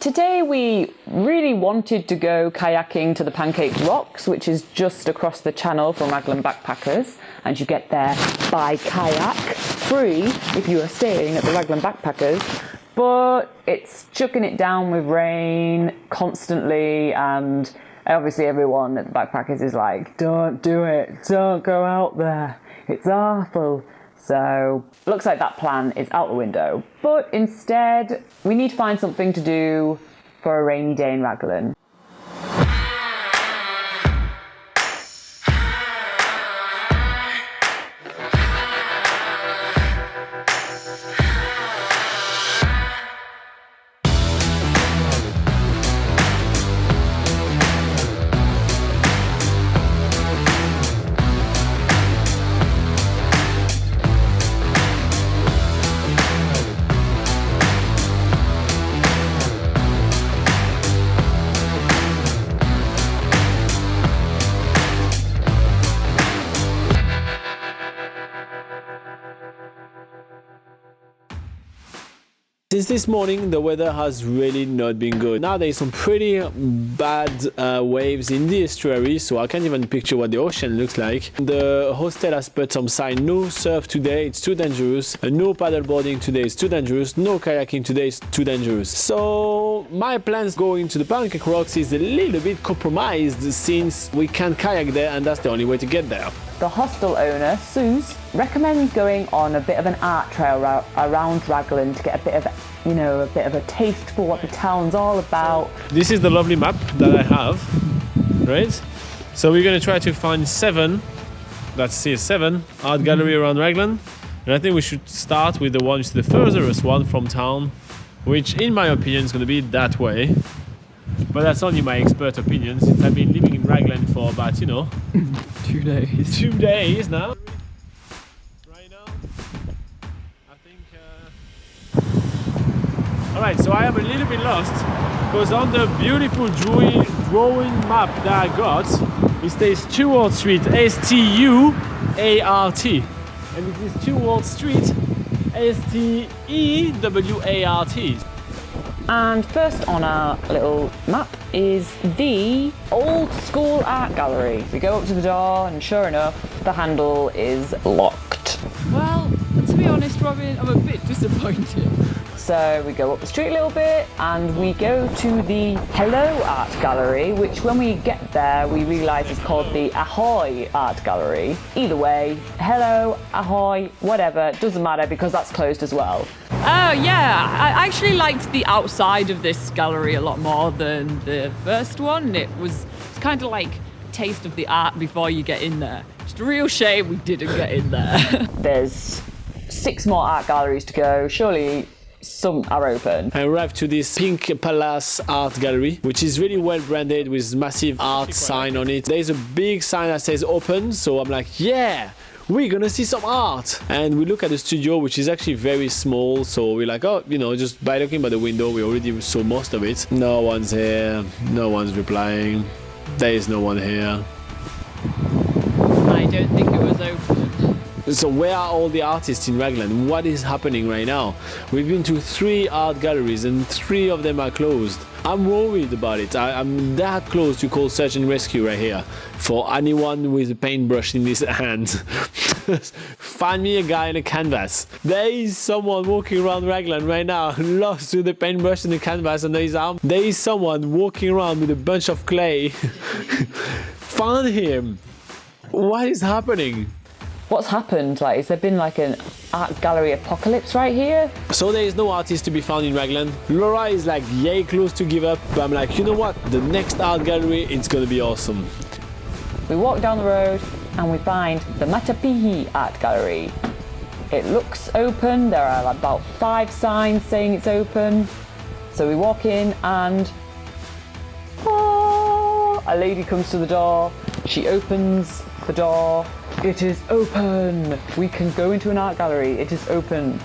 Today we really wanted to go kayaking to the Pancake Rocks, which is just across the channel from Raglan Backpackers, and you get there by kayak, free if you are staying at the Raglan Backpackers, but it's chucking it down with rain constantly, and obviously everyone at the Backpackers is like, don't do it, don't go out there, it's awful. So looks like that plan is out the window, but instead we need to find something to do for a rainy day in Raglan. Since this morning, the weather has really not been good. Now there is some pretty bad waves in the estuary, so I can't even picture what the ocean looks like. The hostel has put some sign, no surf today, it's too dangerous. No paddleboarding today, it's too dangerous. No kayaking today, it's too dangerous. So my plans going to the Pancake Rocks is a little bit compromised since we can't kayak there and that's the only way to get there. The hostel owner, Suze, recommends going on a bit of an art trail around Raglan to get a bit of a taste for what the town's all about. This is the lovely map that I have, right? So we're going to try to find 7 art gallery around Raglan. And I think we should start with the one, which is the furthest one from town, which in my opinion is going to be that way. But that's only my expert opinion since I've been living in Raglan for about, 2 days. 2 days now. Right now, I think... Alright, so I am a little bit lost because on the beautiful drawing map that I got, it says Stewart Street, S-T-U-A-R-T. And it is Stewart Street, S-T-E-W-A-R-T. And first on our little map is the Old School Art Gallery. We go up to the door and sure enough, the handle is locked. Well, to be honest, Robin, I'm a bit disappointed. So we go up the street a little bit and we go to the Hello Art Gallery, which when we get there we realise is called the Ahoy Art Gallery. Either way, hello, ahoy, whatever, doesn't matter because that's closed as well. Oh yeah, I actually liked the outside of this gallery a lot more than the first one. It's kind of like taste of the art before you get in there. Just a real shame we didn't get in there. There's 6 more art galleries to go, surely some are open. I arrived to this Pink Palace Art Gallery, which is really well branded with massive art sign on it. There's a big sign that says open, so I'm like, yeah, we're gonna see some art. And we look at the studio, which is actually very small, so we're like, oh, just by looking by the window, we already saw most of it. No one's here, no one's replying, there is no one here. I don't think it was open. So where are all the artists in Raglan? What is happening right now? We've been to 3 art galleries and 3 of them are closed. I'm worried about it. I'm that close to call search and rescue right here for anyone with a paintbrush in his hand. Find me a guy in a canvas. There is someone walking around Raglan right now lost with a paintbrush and a canvas under his arm. There is someone walking around with a bunch of clay. Find him. What is happening? What's happened? Like, has there been like an art gallery apocalypse right here? So there is no artist to be found in Raglan. Laura is like yay close to give up, but I'm like, you know what? The next art gallery, it's gonna be awesome. We walk down the road and we find the Matapihi Art Gallery. It looks open. There are about 5 signs saying it's open. So we walk in and a lady comes to the door. She opens the door. It is open! We can go into an art gallery. It is open.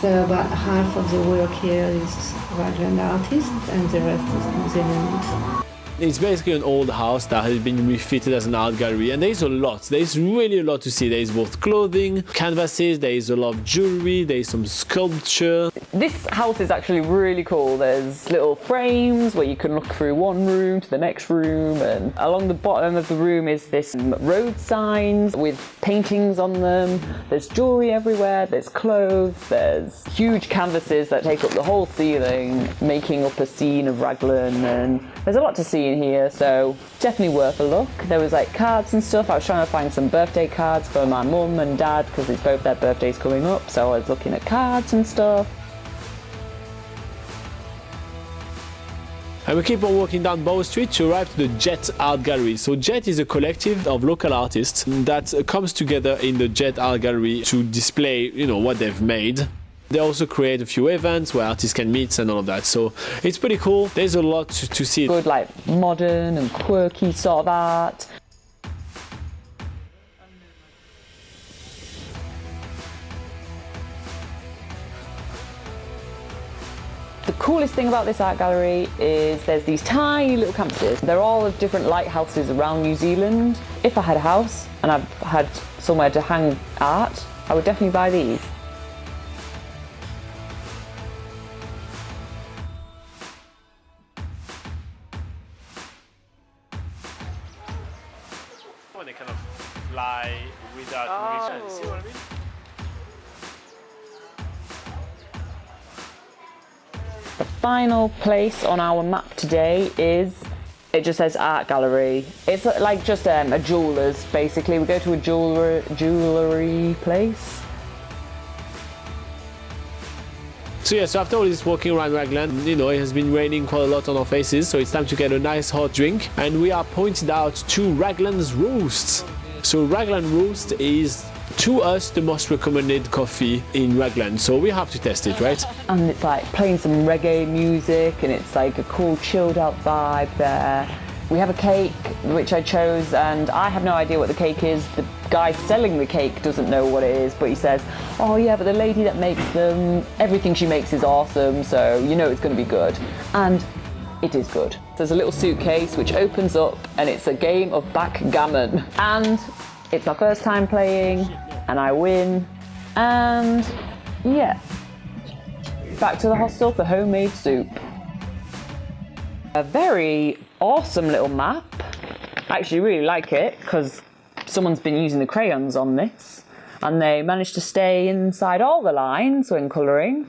So about half of the work here is Raglan artists and the rest is New Zealand. It's basically an old house that has been refitted as an art gallery, and there's a lot. There's really a lot to see. There's both clothing, canvases, there is a lot of jewelry, there's some sculpture. This house is actually really cool. There's little frames where you can look through one room to the next room, and along the bottom of the room is this road signs with paintings on them. There's jewellery everywhere, there's clothes, there's huge canvases that take up the whole ceiling, making up a scene of Raglan, and there's a lot to see in here, so definitely worth a look. There was like cards and stuff. I was trying to find some birthday cards for my mum and dad because it's both their birthdays coming up, so I was looking at cards and stuff. And we keep on walking down Bow Street to arrive to the Jet Art Gallery. So Jet is a collective of local artists that comes together in the Jet Art Gallery to display, what they've made. They also create a few events where artists can meet and all of that. So it's pretty cool. There's a lot to see. Good, like modern and quirky sort of art. The coolest thing about this art gallery is there's these tiny little campuses. They're all of different lighthouses around New Zealand. If I had a house and I've had somewhere to hang art, I would definitely buy these. When they kind of fly without moving. See what I mean? The final place on our map today it just says art gallery. It's like just a jeweller's basically. We go to a jewellery place. So after all this walking around Raglan, it has been raining quite a lot on our faces, so it's time to get a nice hot drink. And we are pointed out to Raglan's Roast. So Raglan Roast is, to us, the most recommended coffee in Raglan, so we have to test it, right? And it's like playing some reggae music, and it's like a cool chilled out vibe there. We have a cake, which I chose, and I have no idea what the cake is. The guy selling the cake doesn't know what it is, but he says, oh yeah, but the lady that makes them, everything she makes is awesome, so you know it's going to be good. And it is good. There's a little suitcase which opens up, and it's a game of backgammon. And it's our first time playing, and I win, and yeah, back to the hostel for homemade soup. A very awesome little map. I actually really like it because someone's been using the crayons on this, and they managed to stay inside all the lines when colouring.